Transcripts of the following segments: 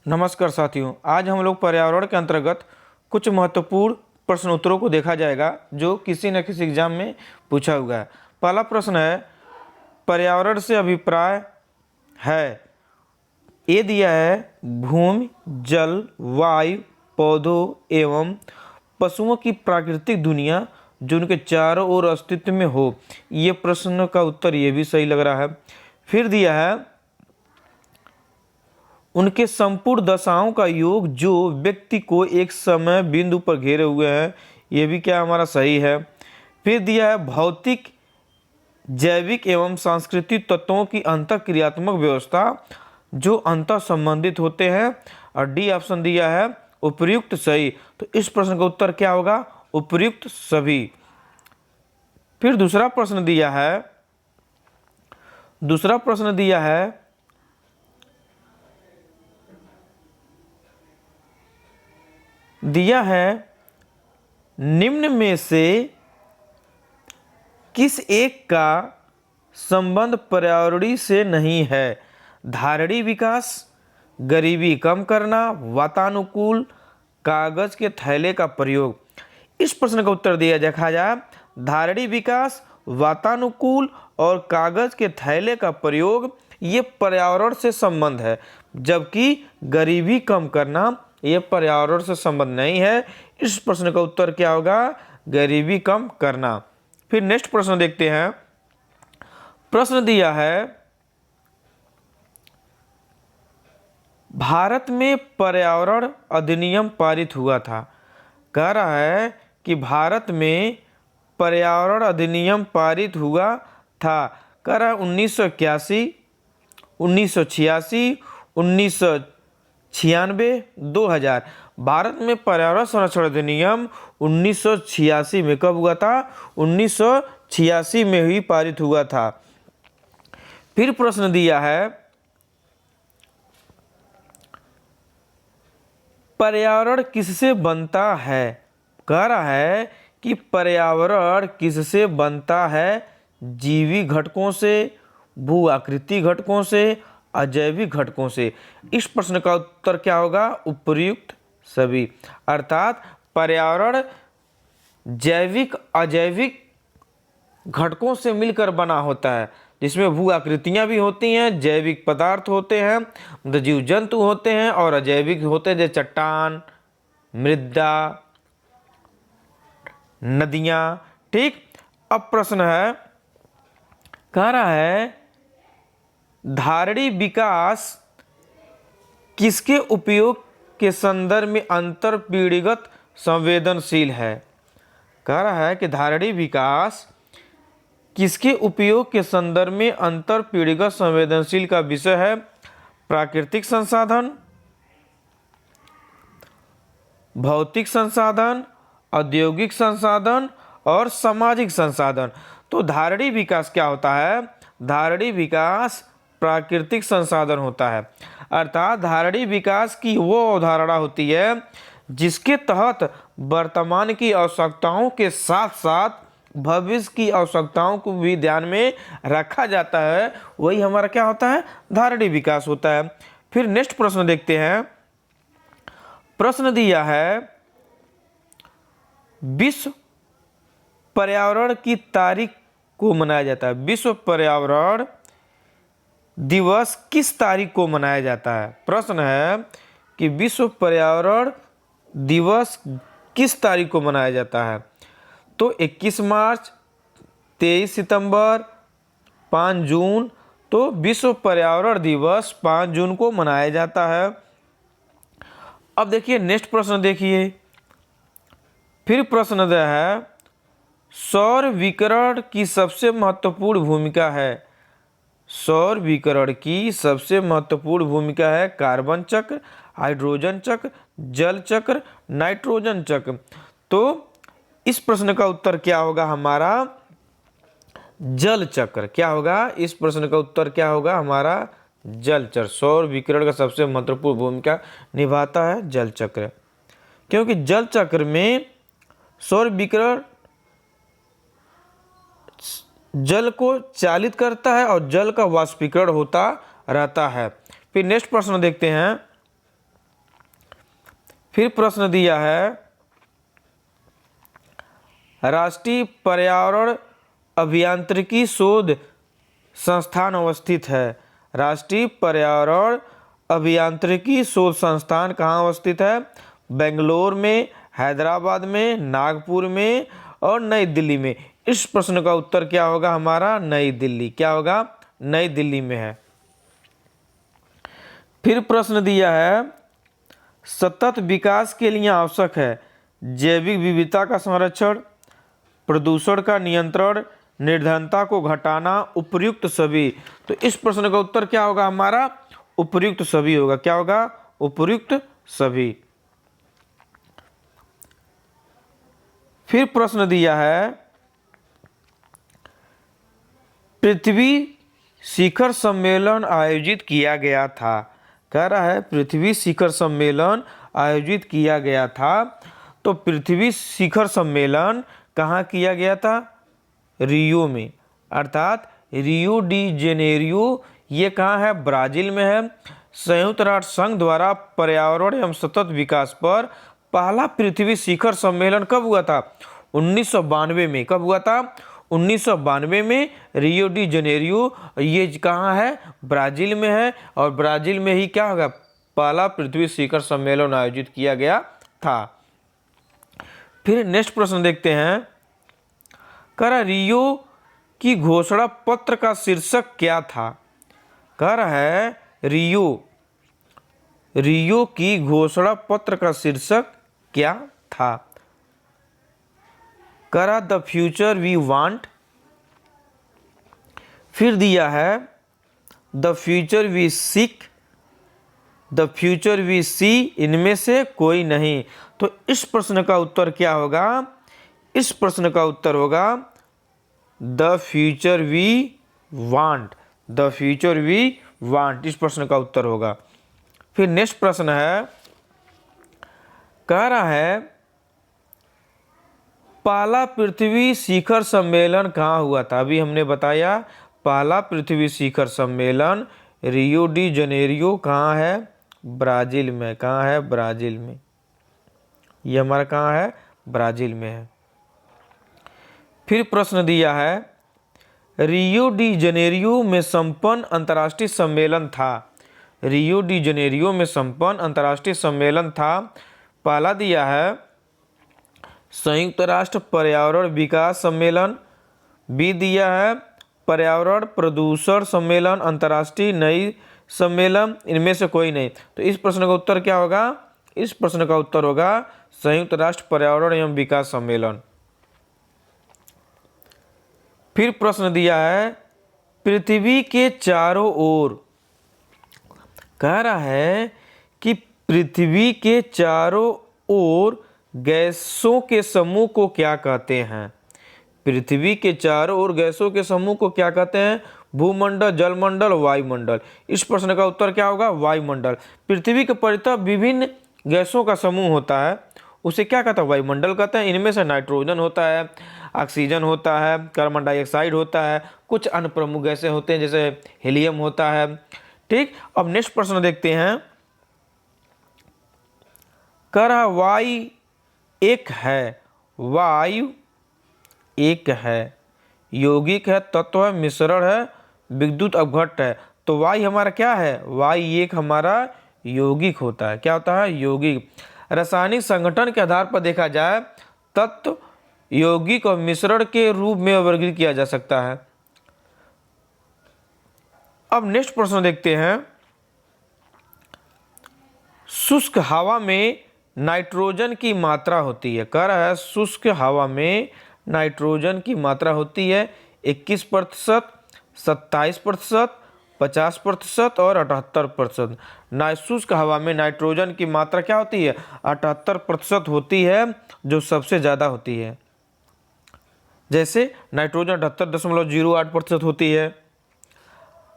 नमस्कार साथियों, आज हम लोग पर्यावरण के अंतर्गत कुछ महत्वपूर्ण प्रश्न उत्तरों को देखा जाएगा जो किसी न किसी एग्जाम में पूछा हुआ है। पहला प्रश्न है, पर्यावरण से अभिप्राय है। ये दिया है भूमि, जल, वायु, पौधों एवं पशुओं की प्राकृतिक दुनिया जो उनके चारों ओर अस्तित्व में हो। ये प्रश्न का उत्तर ये भी सही लग रहा है। फिर दिया है उनके संपूर्ण दशाओं का योग जो व्यक्ति को एक समय बिंदु पर घेरे हुए हैं। ये भी क्या हमारा सही है। फिर दिया है भौतिक, जैविक एवं सांस्कृतिक तत्वों की अंतःक्रियात्मक व्यवस्था जो अंतर संबंधित होते हैं। और डी ऑप्शन दिया है उपर्युक्त सही। तो इस प्रश्न का उत्तर क्या होगा? उपर्युक्त सभी। फिर दूसरा प्रश्न दिया है निम्न में से किस एक का संबंध पर्यावरणीय से नहीं है? धारणीय विकास, गरीबी कम करना, वातानुकूल, कागज के थैले का प्रयोग। इस प्रश्न का उत्तर देखा जाए, धारणीय विकास, वातानुकूल और कागज के थैले का प्रयोग ये पर्यावरण से संबंध है, जबकि गरीबी कम करना ये पर्यावरण से संबंध नहीं है। इस प्रश्न का उत्तर क्या होगा? गरीबी कम करना। फिर नेक्स्ट प्रश्न देखते हैं। प्रश्न दिया है भारत में पर्यावरण अधिनियम पारित हुआ था। कह रहा है कि भारत में पर्यावरण अधिनियम पारित हुआ था। कह रहा है 1981, 1986, 1996, 2000। भारत में पर्यावरण संरक्षण अधिनियम 1986 में कब हुआ था? 1986 में ही पारित हुआ था। फिर प्रश्न दिया है पर्यावरण किससे बनता है? कह रहा है कि पर्यावरण किससे बनता है? जीवी घटकों से, भू आकृति घटकों से, अजैविक घटकों से। इस प्रश्न का उत्तर क्या होगा? उपर्युक्त सभी। अर्थात पर्यावरण जैविक अजैविक घटकों से मिलकर बना होता है, जिसमें भू आकृतियां भी होती हैं, जैविक पदार्थ होते हैं, मतलब जीव जंतु होते हैं, और अजैविक होते हैं जैसे चट्टान, मृदा, नदियां। ठीक। अब प्रश्न है, कह रहा है धारणीय विकास किसके उपयोग के संदर्भ में अंतरपीढ़ीगत संवेदनशील है? कह रहा है कि धारणीय विकास किसके उपयोग के संदर्भ में अंतरपीढ़ीगत संवेदनशील का विषय है? प्राकृतिक संसाधन, भौतिक संसाधन, औद्योगिक संसाधन और सामाजिक संसाधन। तो धारणीय विकास क्या होता है? धारणीय विकास प्राकृतिक संसाधन होता है। अर्थात धारणीय विकास की वो अवधारणा होती है जिसके तहत वर्तमान की आवश्यकताओं के साथ साथ भविष्य की आवश्यकताओं को भी ध्यान में रखा जाता है। वही हमारा क्या होता है? धारणीय विकास होता है। फिर नेक्स्ट प्रश्न देखते हैं। प्रश्न दिया है विश्व पर्यावरण की तारीख को मनाया जाता है। विश्व पर्यावरण दिवस किस तारीख को मनाया जाता है? प्रश्न है कि विश्व पर्यावरण दिवस किस तारीख को मनाया जाता है? तो 21 मार्च, 23 सितंबर, 5 जून। तो विश्व पर्यावरण दिवस 5 जून को मनाया जाता है। अब देखिए नेक्स्ट प्रश्न देखिए। फिर प्रश्न दिया है सौर विकिरण की सबसे महत्वपूर्ण भूमिका है। सौर विकिरण की सबसे महत्वपूर्ण भूमिका है कार्बन चक्र, हाइड्रोजन चक्र, जल चक्र, नाइट्रोजन चक्र। तो इस प्रश्न का उत्तर क्या होगा? हमारा जल चक्र। क्या होगा? इस प्रश्न का उत्तर क्या होगा? हमारा जल चक्र। सौर विकिरण का सबसे महत्वपूर्ण भूमिका निभाता है जल चक्र, क्योंकि जल चक्र में सौर विकिरण जल को चालित करता है और जल का वाष्पीकरण होता रहता है। फिर नेक्स्ट प्रश्न देखते हैं। फिर प्रश्न दिया है, राष्ट्रीय पर्यावरण अभियांत्रिकी शोध संस्थान अवस्थित है। राष्ट्रीय पर्यावरण अभियांत्रिकी शोध संस्थान कहाँ अवस्थित है? बेंगलोर में, हैदराबाद में, नागपुर में और नई दिल्ली में। इस प्रश्न का उत्तर क्या होगा हमारा? नई दिल्ली। क्या होगा? नई दिल्ली में है। फिर प्रश्न दिया है, सतत विकास के लिए आवश्यक है जैविक विविधता का संरक्षण, प्रदूषण का नियंत्रण, निर्धनता को घटाना, उपयुक्त सभी। तो इस प्रश्न का उत्तर क्या होगा हमारा? उपयुक्त सभी होगा। क्या होगा? उपयुक्त सभी। फिर प्रश्न दिया है, पृथ्वी शिखर सम्मेलन आयोजित किया गया था। कह रहा है पृथ्वी शिखर सम्मेलन आयोजित किया गया था। तो पृथ्वी शिखर सम्मेलन कहाँ किया गया था? रियो में, अर्थात रियो डी जेनेरियो। ये कहाँ है? ब्राजील में है। संयुक्त राष्ट्र संघ द्वारा पर्यावरण एवं सतत विकास पर पहला पृथ्वी शिखर सम्मेलन कब हुआ था? 1992 में। कब हुआ था? 1992 में, रियो डी जेनेरियो। ये कहाँ है? ब्राजील में है। और ब्राजील में ही क्या होगा? पहला पृथ्वी शिखर सम्मेलन आयोजित किया गया था। फिर नेक्स्ट प्रश्न देखते हैं, कह रहा रियो की घोषणा पत्र का शीर्षक क्या था? कह रहा है रियो की घोषणा पत्र का शीर्षक क्या था? कह रहा द फ्यूचर वी वांट। फिर दिया है the future we seek, the future we see. इनमें से कोई नहीं। तो इस प्रश्न का उत्तर क्या होगा? इस प्रश्न का उत्तर होगा the future we want. The future we want, इस प्रश्न का उत्तर होगा। फिर नेक्स्ट प्रश्न है, कह रहा है पहला पृथ्वी शिखर सम्मेलन कहाँ हुआ था? अभी हमने बताया पहला पृथ्वी शिखर सम्मेलन रियो डी जेनेरियो कहाँ है? ब्राजील में। कहाँ है? ब्राजील में। ये हमारा कहाँ है? ब्राजील में है। फिर प्रश्न दिया है, रियो डी जेनेरियो में संपन्न अंतर्राष्ट्रीय सम्मेलन था। रियो डी जेनेरियो में संपन्न अंतर्राष्ट्रीय सम्मेलन था। पहला दिया है संयुक्त राष्ट्र पर्यावरण विकास सम्मेलन। बी दिया है पर्यावरण प्रदूषण सम्मेलन अंतर्राष्ट्रीय नई सम्मेलन। इनमें से कोई नहीं। तो इस प्रश्न का उत्तर क्या होगा? इस प्रश्न का उत्तर होगा संयुक्त राष्ट्र पर्यावरण एवं विकास सम्मेलन। फिर प्रश्न दिया है, पृथ्वी के चारों ओर। कह रहा है कि पृथ्वी के चारों ओर गैसों के समूह को क्या कहते हैं? पृथ्वी के चारों ओर गैसों के समूह को क्या कहते हैं? भूमंडल, जलमंडल, वायुमंडल। इस प्रश्न का उत्तर क्या होगा? वायुमंडल। पृथ्वी के परितः विभिन्न गैसों का समूह होता है, उसे क्या कहता है? वायुमंडल कहते हैं। इनमें से नाइट्रोजन होता है, ऑक्सीजन होता है, कार्बन डाइऑक्साइड होता है, कुछ अन्य प्रमुख गैसें होते हैं जैसे हीलियम होता है। ठीक। अब नेक्स्ट प्रश्न देखते हैं, कह रहा वायु एक है, वायु एक है, यौगिक है, तत्व है, मिश्रण है, विद्युत अपघट्ट है। तो वायु हमारा क्या है? वायु एक हमारा यौगिक होता है। क्या होता है? यौगिक। रासायनिक संगठन के आधार पर देखा जाए तत्व यौगिक और मिश्रण के रूप में वर्गीकृत किया जा सकता है। अब नेक्स्ट प्रश्न देखते हैं, शुष्क हवा में नाइट्रोजन की मात्रा होती है। कह रहा है शुष्क हवा में नाइट्रोजन की मात्रा होती है 21%, 27%, 50% और 78%। शुष्क हवा में नाइट्रोजन की मात्रा क्या होती है? 78% होती है, जो सबसे ज़्यादा होती है। जैसे नाइट्रोजन 78.08% होती है,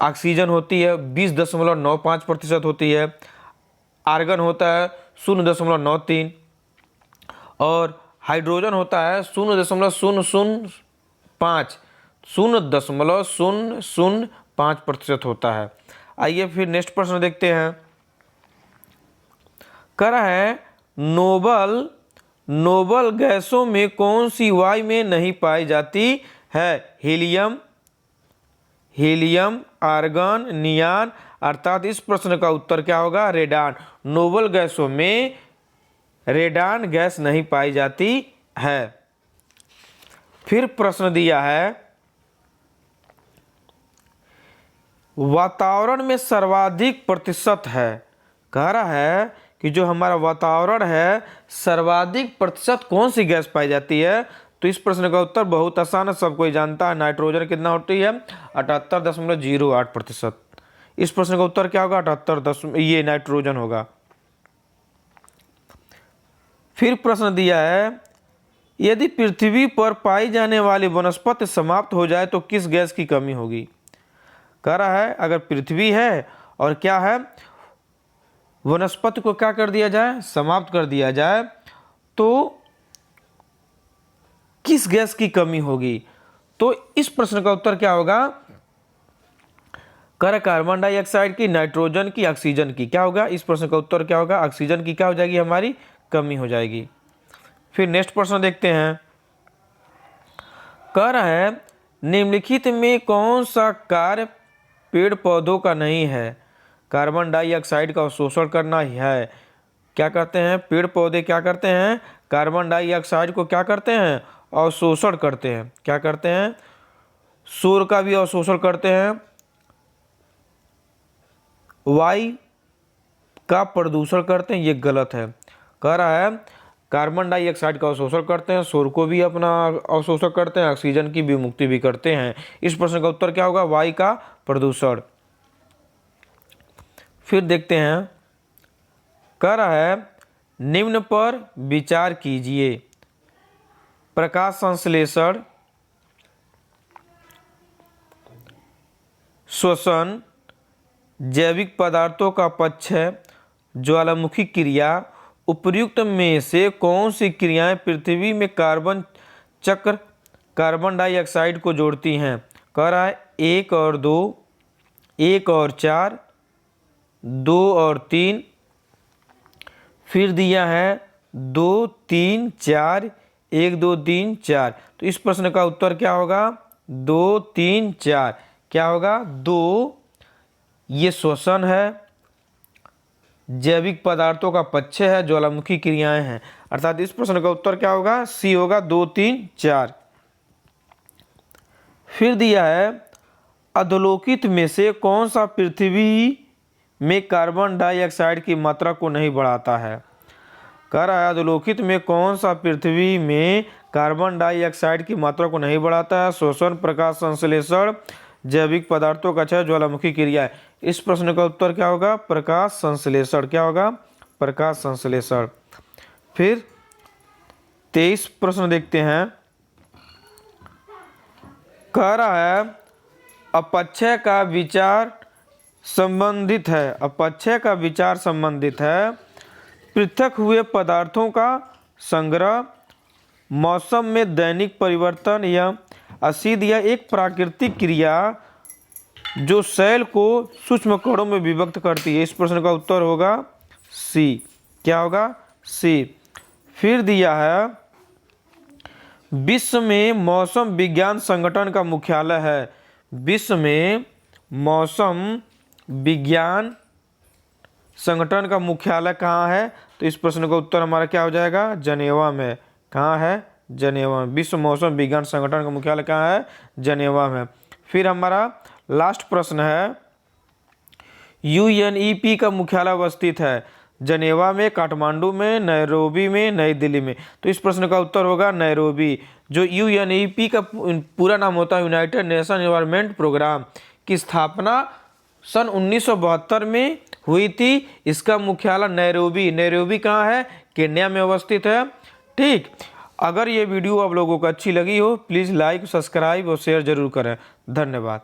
ऑक्सीजन होती है 20.95% होती है, आर्गन होता है 0.93 और हाइड्रोजन होता है 0.005 होता है। आइए फिर नेक्स्ट प्रश्न देखते हैं। कह रहा है नोबल गैसों में कौन सी वायु में नहीं पाई जाती है? Helium, argon, neon. अर्थात इस प्रश्न का उत्तर क्या होगा? रेडान। नोबल गैसों में रेडान गैस नहीं पाई जाती है। फिर प्रश्न दिया है, वातावरण में सर्वाधिक प्रतिशत है। कह रहा है कि जो हमारा वातावरण है, सर्वाधिक प्रतिशत कौन सी गैस पाई जाती है? तो इस प्रश्न का उत्तर बहुत आसान है, सब कोई जानता है। नाइट्रोजन कितना होती है? 78.08%। इस प्रश्न का उत्तर क्या होगा? 78 ये नाइट्रोजन होगा। फिर प्रश्न दिया है, यदि पृथ्वी पर पाई जाने वाली वनस्पति समाप्त हो जाए तो किस गैस की कमी होगी? कह रहा है अगर पृथ्वी है और क्या है, वनस्पति को क्या कर दिया जाए? समाप्त कर दिया जाए, तो किस गैस की कमी होगी? तो इस प्रश्न का उत्तर क्या होगा? कार्बन डाइऑक्साइड की, नाइट्रोजन की, ऑक्सीजन की। क्या होगा? इस प्रश्न का उत्तर क्या होगा? ऑक्सीजन की क्या हो जाएगी? हमारी कमी हो जाएगी। फिर नेक्स्ट प्रश्न देखते हैं। कह रहा है निम्नलिखित में कौन सा कार्य पेड़ पौधों का नहीं है? कार्बन डाइऑक्साइड का अवशोषण करना ही है। क्या करते हैं पेड़ पौधे? क्या करते हैं? कार्बन डाइऑक्साइड को क्या करते हैं? अवशोषण करते हैं। क्या करते हैं? सूर्य का भी अवशोषण करते हैं, वायु का प्रदूषण करते हैं। ये गलत है। कह रहा है कार्बन डाइऑक्साइड का अवशोषण करते हैं, सूर्य को भी अपना अवशोषण करते हैं, ऑक्सीजन की भी मुक्ति भी करते हैं। इस प्रश्न का उत्तर क्या होगा? वायु का प्रदूषण। फिर देखते हैं, कह रहा है निम्न पर विचार कीजिए। प्रकाश संश्लेषण, श्वसन, जैविक पदार्थों का अपक्षय, ज्वालामुखी क्रिया, उपर्युक्त में से कौन सी क्रियाएं पृथ्वी में कार्बन चक्र कार्बन डाइऑक्साइड को जोड़ती हैं? कह रहा है 1 और 2, 1 और 4, 2 और 3। फिर दिया है 2, 3, 4, 1, 2, 3, 4। तो इस प्रश्न का उत्तर क्या होगा? 2, 3, 4। क्या होगा? 2 ये श्वसन है, जैविक पदार्थों का अपक्षय है, ज्वालामुखी क्रियाएं हैं। अर्थात इस प्रश्न का उत्तर क्या होगा? सी होगा, 2, 3, 4। फिर दिया है अधोलोकित में से कौन सा पृथ्वी में कार्बन डाइऑक्साइड की मात्रा को नहीं बढ़ाता है? कह रहा है अधोलोकित में कौन सा पृथ्वी में कार्बन डाइऑक्साइड की मात्रा को नहीं बढ़ाता है? श्वसन, प्रकाश संश्लेषण, जैविक पदार्थों का क्षय, ज्वालामुखी क्रिया है। इस प्रश्न का उत्तर क्या होगा? प्रकाश संश्लेषण। क्या होगा? प्रकाश संश्लेषण। फिर 23 प्रश्न देखते हैं। कह रहा है अपक्षय का विचार संबंधित है। अपक्षय का विचार संबंधित है पृथक हुए पदार्थों का संग्रह, मौसम में दैनिक परिवर्तन या असीध या एक प्राकृतिक क्रिया जो सेल को सूक्ष्म कणों में विभक्त करती है। इस प्रश्न का उत्तर होगा सी। क्या होगा? सी। फिर दिया है विश्व में मौसम विज्ञान संगठन का मुख्यालय है। विश्व में मौसम विज्ञान संगठन का मुख्यालय कहाँ है? तो इस प्रश्न का उत्तर हमारा क्या हो जाएगा? जनेवा में। कहाँ है? जनेवा में। विश्व मौसम विज्ञान संगठन का मुख्यालय कहाँ है? जनेवा में। फिर हमारा लास्ट प्रश्न है यूएनईपी का मुख्यालय अवस्थित है जनेवा में, काठमांडू में, नैरोबी में, नई दिल्ली में। तो इस प्रश्न का उत्तर होगा नैरोबी। जो यूएनईपी का पूरा नाम होता है यूनाइटेड नेशन एनवायरनमेंट प्रोग्राम की स्थापना सन 1972 में हुई थी। इसका मुख्यालय नैरोबी। नैरोबी कहाँ है? केन्या में अवस्थित है। ठीक। अगर ये वीडियो आप लोगों को अच्छी लगी हो प्लीज़ लाइक, सब्सक्राइब और शेयर जरूर करें। धन्यवाद।